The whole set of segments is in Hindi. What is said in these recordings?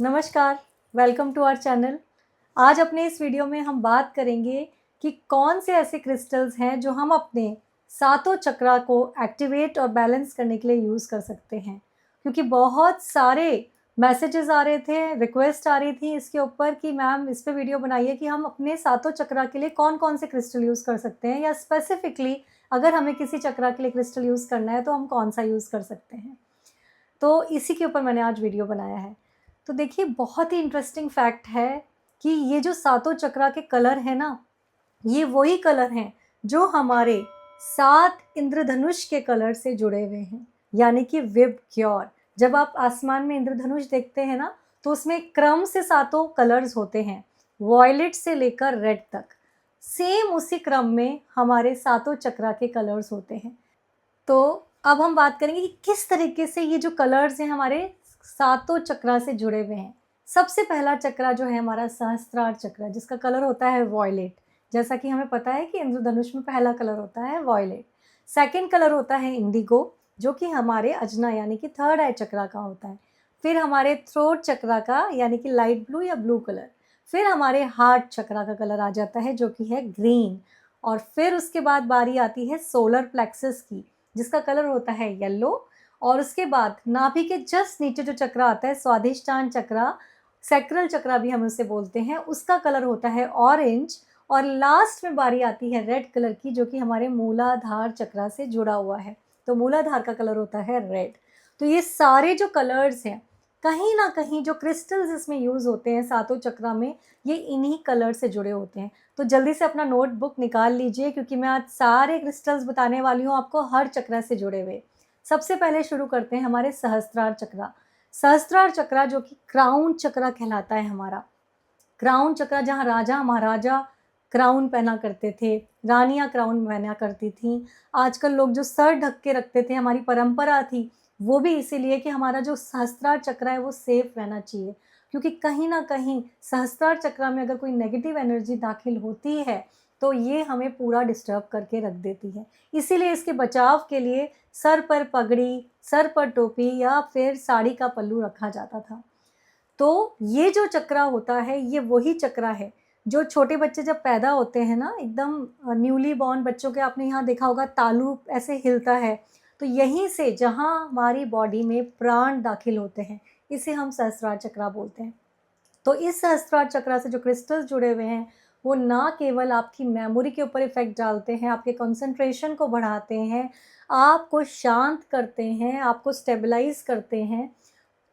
नमस्कार, वेलकम टू आवर चैनल। आज अपने इस वीडियो में हम बात करेंगे कि कौन से ऐसे क्रिस्टल्स हैं जो हम अपने सातों चक्रा को एक्टिवेट और बैलेंस करने के लिए यूज़ कर सकते हैं। क्योंकि बहुत सारे मैसेजेस आ रहे थे, रिक्वेस्ट आ रही थी इसके ऊपर कि मैम इस पे वीडियो बनाइए कि हम अपने सातों चक्रा के लिए कौन-कौन से क्रिस्टल यूज़ कर सकते हैं, या स्पेसिफिकली अगर हमें किसी चक्रा के लिए क्रिस्टल यूज़ करना है तो हम कौन-सा यूज़ कर सकते हैं। तो इसी के ऊपर मैंने आज वीडियो बनाया है। तो देखिए, बहुत ही इंटरेस्टिंग फैक्ट है कि ये जो सातों चक्रा के कलर हैं ना, ये वही कलर हैं जो हमारे 7 इंद्रधनुष के कलर से जुड़े हुए हैं, यानी कि विबग्योर। जब आप आसमान में इंद्रधनुष देखते हैं ना, तो उसमें क्रम से सातों कलर्स होते हैं, वॉयलेट से लेकर रेड तक। सेम उसी क्रम में हमारे सातों चक्रा के कलर्स होते हैं। तो अब हम बात करेंगे कि किस तरीके से ये जो कलर्स हैं हमारे सातों चक्रा से जुड़े हुए हैं। सबसे पहला चक्रा जो है हमारा सहस्त्रार चक्र, जिसका कलर होता है वॉयलेट। जैसा कि हमें पता है कि इंद्रधनुष में पहला कलर होता है वॉयलेट। सेकंड कलर होता है इंडिगो, जो कि हमारे अजना यानी कि थर्ड आई चक्रा का होता है। फिर हमारे थ्रोट चक्रा का यानी कि लाइट ब्लू या ब्लू कलर। फिर हमारे हार्ट चक्रा का कलर आ जाता है जो कि है ग्रीन। और फिर उसके बाद बारी आती है सोलर प्लेक्सस की, जिसका कलर होता है येलो। और उसके बाद नाभि के जस्ट नीचे जो चक्र आता है स्वाधिष्ठान चक्र, सैक्रल चक्र भी हम उसे बोलते हैं, उसका कलर होता है ऑरेंज। और लास्ट में बारी आती है रेड कलर की, जो कि हमारे मूलाधार चक्र से जुड़ा हुआ है। तो मूलाधार का कलर होता है रेड। तो ये सारे जो कलर्स हैं, कहीं ना कहीं जो क्रिस्टल्स इसमें यूज़ होते हैं सातों चक्रा में, ये इन्हीं कलर से जुड़े होते हैं। तो जल्दी से अपना नोटबुक निकाल लीजिए, क्योंकि मैं आज सारे क्रिस्टल्स बताने वाली हूँ आपको, हर चक्र से जुड़े हुए। सबसे पहले शुरू करते हैं हमारे सहस्त्रार चक्र। सहस्त्रार चक्र जो कि क्राउन चक्र कहलाता है हमारा। क्राउन चक्र जहाँ राजा महाराजा क्राउन पहना करते थे, रानियां क्राउन पहना करती थीं। आजकल लोग जो सर ढक के रखते थे, हमारी परंपरा थी, वो भी इसीलिए कि हमारा जो सहस्त्रार चक्र है वो सेफ रहना चाहिए। क्योंकि कहीं ना कहीं सहस्त्रार चक्र में अगर कोई नेगेटिव एनर्जी दाखिल होती है तो ये हमें पूरा डिस्टर्ब करके रख देती है। इसीलिए इसके बचाव के लिए सर पर पगड़ी, सर पर टोपी या फिर साड़ी का पल्लू रखा जाता था। तो ये जो चक्रा होता है, ये वही चक्रा है जो छोटे बच्चे जब पैदा होते हैं ना, एकदम न्यूली बॉर्न बच्चों के, आपने यहाँ देखा होगा तालू ऐसे हिलता है। तो यहीं से जहाँ हमारी बॉडी में प्राण दाखिल होते हैं, इसे हम सहस्त्रार चक्रा बोलते हैं। तो इस सहस्त्रार चक्र से जो क्रिस्टल्स जुड़े हुए हैं, वो ना केवल आपकी मेमोरी के ऊपर इफ़ेक्ट डालते हैं, आपके कंसंट्रेशन को बढ़ाते हैं, आपको शांत करते हैं, आपको स्टेबलाइज़ करते हैं।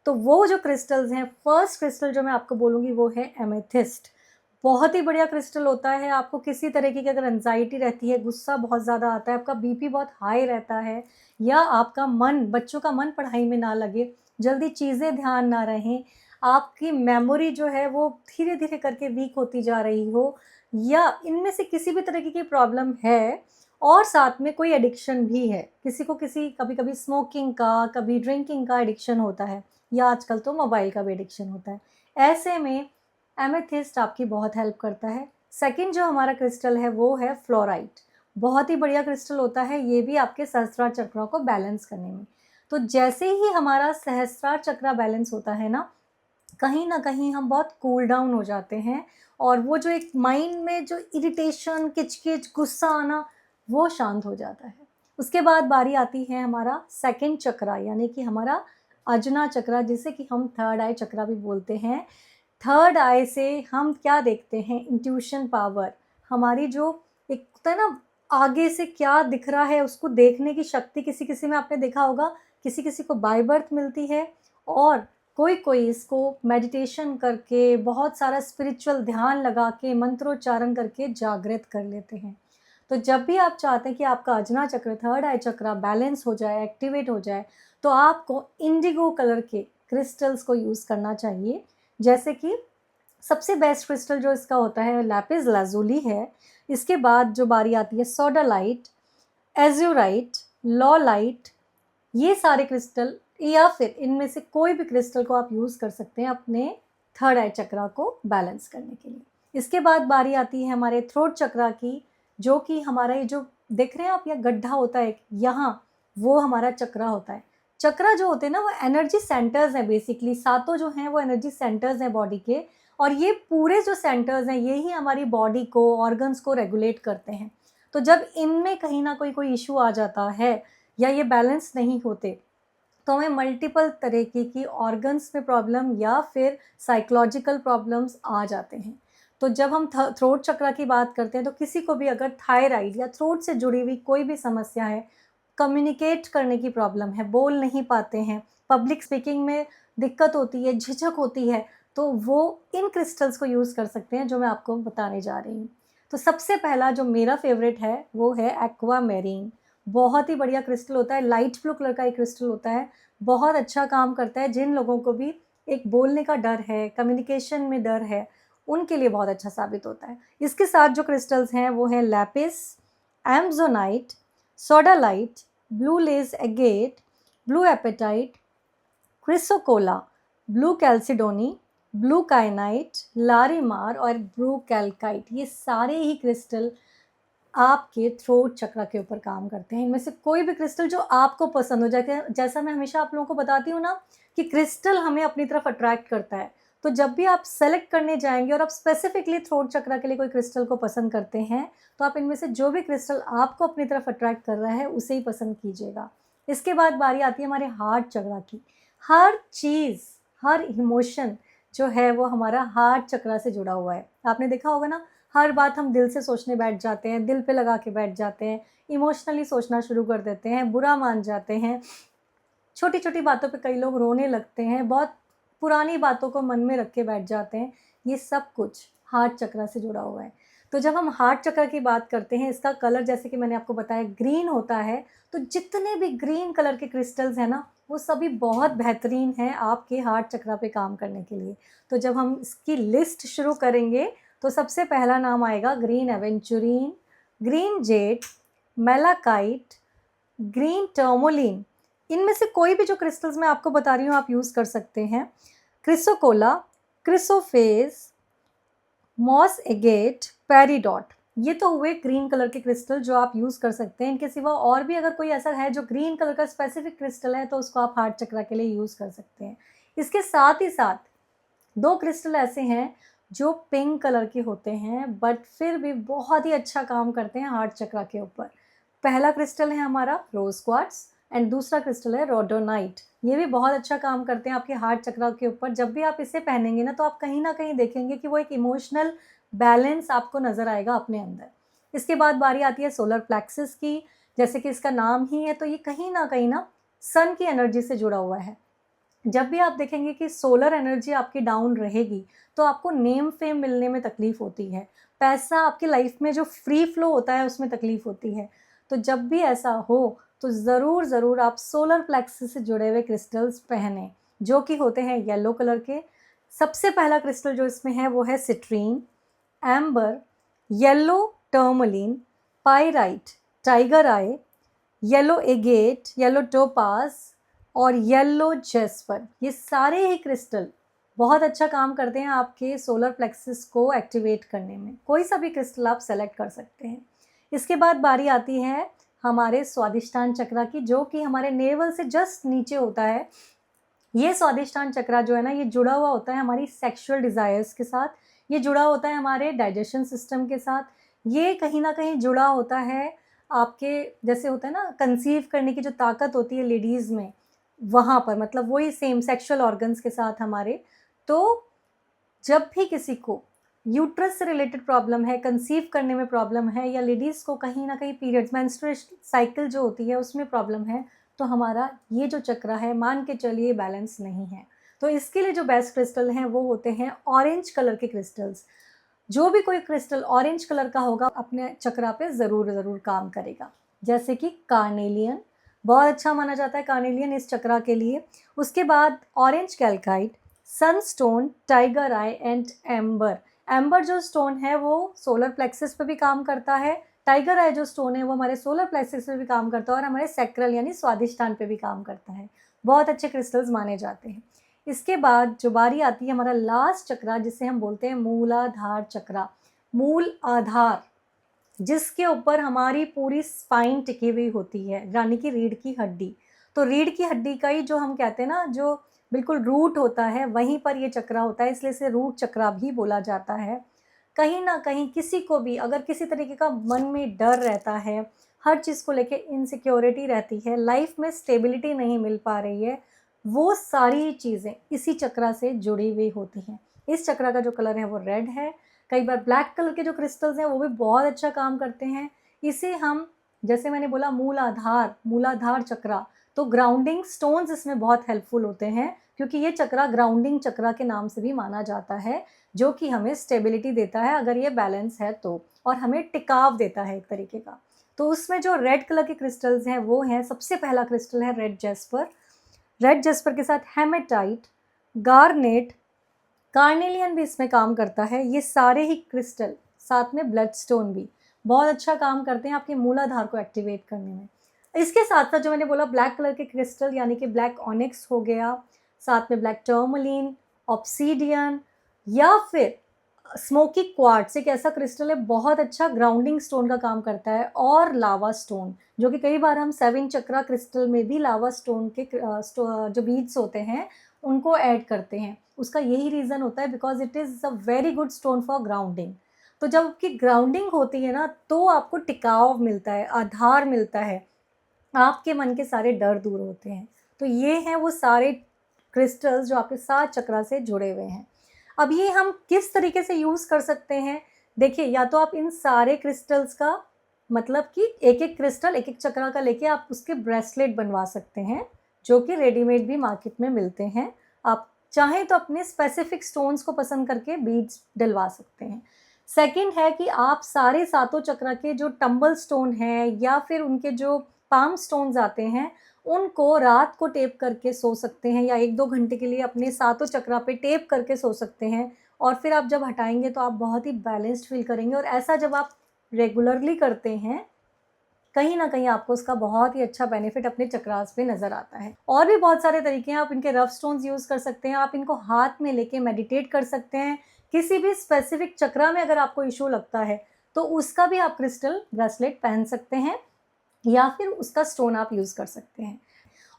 तो वो जो क्रिस्टल्स हैं, फर्स्ट क्रिस्टल जो मैं आपको बोलूँगी वो है एमेथिस्ट। बहुत ही बढ़िया क्रिस्टल होता है। आपको किसी तरीके की अगर एंग्जायटी रहती है, गुस्सा बहुत ज़्यादा आता है, आपका बीपी बहुत हाई रहता है, या आपका मन, बच्चों का मन पढ़ाई में ना लगे, जल्दी चीज़ें ध्यान ना रहें, आपकी मेमोरी जो है वो धीरे-धीरे करके वीक होती जा रही हो, या इनमें से किसी भी तरीके की प्रॉब्लम है, और साथ में कोई एडिक्शन भी है, किसी को किसी कभी-कभी स्मोकिंग का, कभी ड्रिंकिंग का एडिक्शन होता है, या आजकल तो मोबाइल का भी एडिक्शन होता है। ऐसे में एमेथिस्ट आपकी बहुत हेल्प करता है। सेकंड जो हमारा क्रिस्टल है वो है फ्लोराइट। बहुत ही बढ़िया क्रिस्टल होता है, ये भी आपके सहस्त्रार चक्र को बैलेंस करने में। तो जैसे ही हमारा सहस्त्रार चक्र बैलेंस होता है ना, कहीं न कहीं हम बहुत कूल डाउन हो जाते हैं, और वो जो एक माइंड में जो इरिटेशन, किच-किच, गुस्सा आना, वो शांत हो जाता है। उसके बाद बारी आती है हमारा सेकंड चक्र, यानी कि हमारा अजना चक्र, जिसे कि हम थर्ड आई चक्र भी बोलते हैं। थर्ड आई से हम क्या देखते हैं? Intuition power. हमारी जो एक होता है ना, आगे से क्या दिख रहा है उसको देखने की शक्ति, किसी-किसी में आपने देखा होगा, किसी-किसी को बाय बर्थ मिलती है, और कोई-कोई इसको मेडिटेशन करके, बहुत सारा स्पिरिचुअल ध्यान लगा के, मंत्रोच्चारण करके जागृत कर लेते हैं। तो जब भी आप चाहते हैं कि आपका अजना चक्र, थर्ड आई चक्र बैलेंस हो जाए, एक्टिवेट हो जाए, तो आपको इंडिगो कलर के क्रिस्टल्स को यूज़ करना चाहिए। जैसे कि सबसे बेस्ट क्रिस्टल जो इसका होता है लैपिस लाजुली है। इसके बाद जो बारी आती है सोडालाइट, एज़्यूराइट, लॉलाइट, ये सारे क्रिस्टल, या फिर इनमें से कोई भी क्रिस्टल को आप यूज़ कर सकते हैं अपने थर्ड आई चक्र को बैलेंस करने के लिए। इसके बाद बारी आती है हमारे थ्रोट चक्र की, जो कि हमारा ये जो देख रहे हैं आप, ये गड्ढा होता है एक यहाँ, वो हमारा चक्र होता है। चक्रा जो होते हैं ना वो एनर्जी सेंटर्स हैं बेसिकली, सातों जो हैं वो एनर्जी सेंटर्स हैं बॉडी के, और ये पूरे जो सेंटर्स हैं यही हमारी बॉडी को, ऑर्गन्स को रेगुलेट करते हैं। तो जब इनमें कहीं ना कोई इशू आ जाता है या ये बैलेंस नहीं होते तो हमें मल्टीपल तरीके की ऑर्गन्स में प्रॉब्लम या फिर साइकोलॉजिकल प्रॉब्लम्स आ जाते हैं। तो जब हम थ्रोट चक्रा की बात करते हैं तो किसी को भी अगर थायराइड या थ्रोट से जुड़ी हुई कोई भी समस्या है, कम्युनिकेट करने की प्रॉब्लम है, बोल नहीं पाते हैं, पब्लिक स्पीकिंग में दिक्कत होती है, झिझक होती है, तो वो इन क्रिस्टल्स को यूज़ कर सकते हैं जो मैं आपको बताने जा रही हूँ। तो सबसे पहला जो मेरा फेवरेट है वो है एक्वामेरीन। बहुत ही बढ़िया क्रिस्टल होता है, लाइट ब्लू कलर का एक क्रिस्टल होता है, बहुत अच्छा काम करता है। जिन लोगों को भी एक बोलने का डर है, कम्युनिकेशन में डर है, उनके लिए बहुत अच्छा साबित होता है। इसके साथ जो क्रिस्टल्स हैं वो हैं lapis, amazonite, sodalite, blue lace agate, blue apatite, chrysocolla, blue chalcedony, blue kyanite, larimar और ब्लू कैल्काइट। ये सारे ही क्रिस्टल आपके थ्रोट चक्र के ऊपर काम करते हैं। इनमें से कोई भी क्रिस्टल जो आपको पसंद हो जाए, जैसा मैं हमेशा आप लोगों को बताती हूँ ना कि क्रिस्टल हमें अपनी तरफ अट्रैक्ट करता है, तो जब भी आप सेलेक्ट करने जाएंगे और आप स्पेसिफिकली थ्रोट चक्र के लिए कोई क्रिस्टल को पसंद करते हैं तो आप इनमें से जो भी क्रिस्टल आपको अपनी तरफ अट्रैक्ट कर रहा है उसे ही पसंद कीजिएगा। इसके बाद बारी आती है हमारे हार्ट चक्र की। हर चीज़, हर इमोशन जो है वो हमारा हार्ट चक्र से जुड़ा हुआ है। आपने देखा होगा ना, हर बात हम दिल से सोचने बैठ जाते हैं, दिल पे लगा के बैठ जाते हैं, इमोशनली सोचना शुरू कर देते हैं, बुरा मान जाते हैं, छोटी छोटी बातों पे कई लोग रोने लगते हैं, बहुत पुरानी बातों को मन में रख के बैठ जाते हैं। ये सब कुछ हार्ट चक्र से जुड़ा हुआ है। तो जब हम हार्ट चक्र की बात करते हैं, इसका कलर जैसे कि मैंने आपको बताया ग्रीन होता है। तो जितने भी ग्रीन कलर के क्रिस्टल्स हैं ना वो सभी बहुत बेहतरीन हैं आपके हार्ट चक्र पे काम करने के लिए। तो जब हम इसकी लिस्ट शुरू करेंगे तो सबसे पहला नाम आएगा green aventurine, green jade, malachite, green tourmaline. इनमें से कोई भी जो क्रिस्टल्स मैं आपको बता रही हूँ आप यूज़ कर सकते हैं। क्रिसोकोला, क्रिसोफेस, मॉस एगेट, पेरिडॉट, ये तो हुए ग्रीन कलर के क्रिस्टल जो आप यूज़ कर सकते हैं। इनके सिवा और भी अगर कोई ऐसा है जो ग्रीन कलर का स्पेसिफिक क्रिस्टल है तो उसको आप हार्ट चक्र के लिए यूज़ कर सकते हैं। इसके साथ ही साथ दो क्रिस्टल ऐसे हैं जो पिंक कलर के होते हैं बट फिर भी बहुत ही अच्छा काम करते हैं हार्ट चक्र के ऊपर। पहला क्रिस्टल है हमारा रोज क्वार्ट्स एंड दूसरा क्रिस्टल है रोडोनाइट। ये भी बहुत अच्छा काम करते हैं आपके हार्ट चक्र के ऊपर। जब भी आप इसे पहनेंगे ना तो आप कहीं ना कहीं देखेंगे कि वो एक इमोशनल बैलेंस आपको नज़र आएगा अपने अंदर। इसके बाद बारी आती है सोलर प्लेक्सस की। जैसे कि इसका नाम ही है तो ये कहीं ना सन की एनर्जी से जुड़ा हुआ है। जब भी आप देखेंगे कि सोलर एनर्जी आपकी डाउन रहेगी तो आपको नेम फेम मिलने में तकलीफ होती है, पैसा आपकी लाइफ में जो फ्री फ्लो होता है उसमें तकलीफ होती है। तो जब भी ऐसा हो तो ज़रूर आप सोलर प्लेक्सस से जुड़े हुए क्रिस्टल्स पहने जो कि होते हैं येलो कलर के। सबसे पहला क्रिस्टल जो इसमें है वो है citrine, amber, yellow tourmaline, pyrite, tiger eye, yellow agate, yellow topaz और येलो जेस्पर। ये सारे ही क्रिस्टल बहुत अच्छा काम करते हैं आपके सोलर प्लेक्सस को एक्टिवेट करने में। कोई सा भी क्रिस्टल आप सेलेक्ट कर सकते हैं। इसके बाद बारी आती है हमारे स्वादिष्टान चक्र की जो कि हमारे नेवल से जस्ट नीचे होता है। ये स्वादिष्टान चक्र जो है ना ये जुड़ा हुआ होता है हमारी सेक्सुअल डिज़ायर्स के साथ, ये जुड़ा होता है हमारे डाइजेशन सिस्टम के साथ, ये कहीं ना कहीं जुड़ा होता है आपके, जैसे होता है ना कंसीव करने की जो ताकत होती है लेडीज़ में, वहाँ पर मतलब वही सेम सेक्सुअल ऑर्गन्स के साथ हमारे। तो जब भी किसी को यूट्रस से रिलेटेड प्रॉब्लम है, कंसीव करने में प्रॉब्लम है, या लेडीज़ को कहीं ना कहीं पीरियड्स मेंस्ट्रुएशन साइकिल जो होती है उसमें प्रॉब्लम है, तो हमारा ये जो चक्र है मान के चलिए बैलेंस नहीं है। तो इसके लिए जो बेस्ट क्रिस्टल हैं वो होते हैं ऑरेंज कलर के क्रिस्टल्स। जो भी कोई क्रिस्टल ऑरेंज कलर का होगा अपने चक्रा पे ज़रूर काम करेगा। जैसे कि कार्नेलियन बहुत अच्छा माना जाता है, कार्नेलियन इस चक्रा के लिए। उसके बाद orange calcite, sunstone, tiger eye and amber. Amber जो स्टोन है वो सोलर प्लेक्सस पे भी काम करता है, टाइगर आई जो स्टोन है वो हमारे सोलर प्लेक्सस पे भी काम करता है और हमारे सैक्रल यानी स्वादिष्टान पे भी काम करता है। बहुत अच्छे क्रिस्टल्स माने जाते हैं। इसके बाद जो बारी आती है हमारा लास्ट चक्रा जिसे हम बोलते हैं मूलाधार चक्रा। मूल आधार जिसके ऊपर हमारी पूरी स्पाइन टिकी हुई होती है यानी कि रीढ़ की हड्डी। तो रीढ़ की हड्डी का ही जो हम कहते हैं ना, जो बिल्कुल रूट होता है, वहीं पर ये चक्रा होता है, इसलिए इसे रूट चक्रा भी बोला जाता है। कहीं ना कहीं किसी को भी अगर किसी तरीके का मन में डर रहता है, हर चीज़ को लेके इनसिक्योरिटी रहती है, लाइफ में स्टेबिलिटी नहीं मिल पा रही है, वो सारी चीज़ें इसी चक्रा से जुड़ी हुई होती हैं। इस चक्रा का जो कलर है वो रेड है। कई बार ब्लैक कलर के जो क्रिस्टल्स हैं वो भी बहुत अच्छा काम करते हैं। इसे हम, जैसे मैंने बोला, मूलाधार चक्रा, तो ग्राउंडिंग स्टोन्स इसमें बहुत हेल्पफुल होते हैं, क्योंकि ये चक्रा ग्राउंडिंग चक्रा के नाम से भी माना जाता है, जो कि हमें स्टेबिलिटी देता है अगर ये बैलेंस है तो, और हमें टिकाव देता है एक तरीके का। तो उसमें जो रेड कलर के क्रिस्टल्स हैं वो हैं, सबसे पहला क्रिस्टल है रेड जेस्पर। रेड जेस्पर के साथ हेमेटाइट, गार्नेट, कार्नेलियन भी इसमें काम करता है। ये सारे ही क्रिस्टल, साथ में ब्लड स्टोन भी बहुत अच्छा काम करते हैं आपके मूलाधार को एक्टिवेट करने में। इसके साथ साथ जो मैंने बोला ब्लैक कलर के क्रिस्टल, यानी कि ब्लैक ऑनिक्स हो गया, साथ में ब्लैक टर्मलिन, ऑब्सीडियन, या फिर स्मोकी क्वार्ट्ज, एक ऐसा क्रिस्टल है बहुत अच्छा ग्राउंडिंग स्टोन का काम करता है, और लावा स्टोन, जो कि कई बार हम 7 चक्रा क्रिस्टल में भी लावा स्टोन के जो बीड्स होते हैं उनको ऐड करते हैं। उसका यही रीज़न होता है because it is a very good stone for grounding. तो जब आपकी ग्राउंडिंग होती है ना, तो आपको टिकाव मिलता है, आधार मिलता है, आपके मन के सारे डर दूर होते हैं। तो ये हैं वो सारे क्रिस्टल्स जो आपके 7 चक्रा से जुड़े हुए हैं। अब ये हम किस तरीके से यूज़ कर सकते हैं? देखिए, या तो आप इन सारे क्रिस्टल्स का, मतलब कि एक एक क्रिस्टल एक एक चक्रा का लेके आप उसके ब्रेसलेट बनवा सकते हैं, जो कि रेडीमेड भी मार्केट में मिलते हैं। आप चाहें तो अपने स्पेसिफिक स्टोन्स को पसंद करके बीड्स डलवा सकते हैं। सेकंड है कि आप सारे सातों चक्रा के जो टंबल स्टोन हैं, या फिर उनके जो पाम स्टोन्स आते हैं, उनको रात को टेप करके सो सकते हैं, या 1-2 घंटे के लिए अपने सातों चक्रा पे टेप करके सो सकते हैं। और फिर आप जब हटाएंगे तो आप बहुत ही बैलेंस्ड फील करेंगे, और ऐसा जब आप रेगुलरली करते हैं, कहीं ना कहीं आपको उसका बहुत ही अच्छा बेनिफिट अपने चक्रास पे नज़र आता है। और भी बहुत सारे तरीके हैं, आप इनके रफ स्टोन्स यूज़ कर सकते हैं, आप इनको हाथ में लेके मेडिटेट कर सकते हैं। किसी भी स्पेसिफिक चक्रा में अगर आपको इशू लगता है तो उसका भी आप क्रिस्टल ब्रेसलेट पहन सकते हैं, या फिर उसका स्टोन आप यूज़ कर सकते हैं।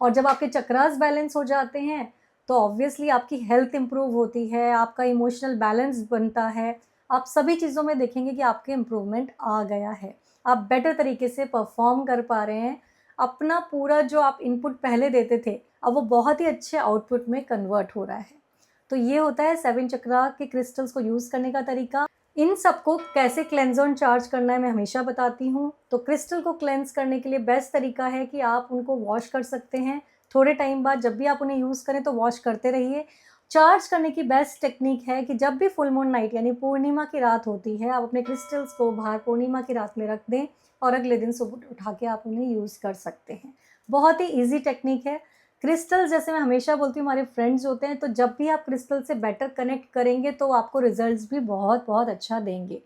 और जब आपके चक्रास बैलेंस हो जाते हैं तो ऑब्वियसली आपकी हेल्थ इंप्रूव होती है, आपका इमोशनल बैलेंस बनता है, आप सभी चीज़ों में देखेंगे कि आपके इम्प्रूवमेंट आ गया है, आप बेटर तरीके से परफॉर्म कर पा रहे हैं। अपना पूरा जो आप इनपुट पहले देते थे, अब वो बहुत ही अच्छे आउटपुट में कन्वर्ट हो रहा है। तो ये होता है 7 चक्रा के क्रिस्टल्स को यूज़ करने का तरीका। इन सबको कैसे क्लेंज ऑन चार्ज करना है मैं हमेशा बताती हूँ। तो क्रिस्टल को क्लेंज करने के लिए बेस्ट तरीका है कि आप उनको वॉश कर सकते हैं। थोड़े टाइम बाद जब भी आप उन्हें यूज़ करें तो वॉश करते रहिए। चार्ज करने की बेस्ट टेक्निक है कि जब भी फुल मून नाइट यानी पूर्णिमा की रात होती है, आप अपने क्रिस्टल्स को बाहर पूर्णिमा की रात में रख दें, और अगले दिन सुबह उठा के आप उन्हें यूज़ कर सकते हैं। बहुत ही ईजी टेक्निक है। क्रिस्टल, जैसे मैं हमेशा बोलती हूँ, हमारे फ्रेंड्स होते हैं, तो जब भी आप क्रिस्टल से बेटर कनेक्ट करेंगे तो आपको रिजल्ट्स भी बहुत बहुत अच्छा देंगे।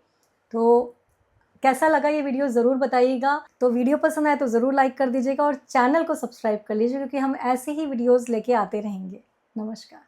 तो कैसा लगा ये वीडियो ज़रूर बताइएगा। तो वीडियो पसंद आए तो ज़रूर लाइक कर दीजिएगा, और चैनल को सब्सक्राइब कर लीजिए, क्योंकि हम ऐसे ही वीडियोज़ लेके आते रहेंगे। नमस्कार।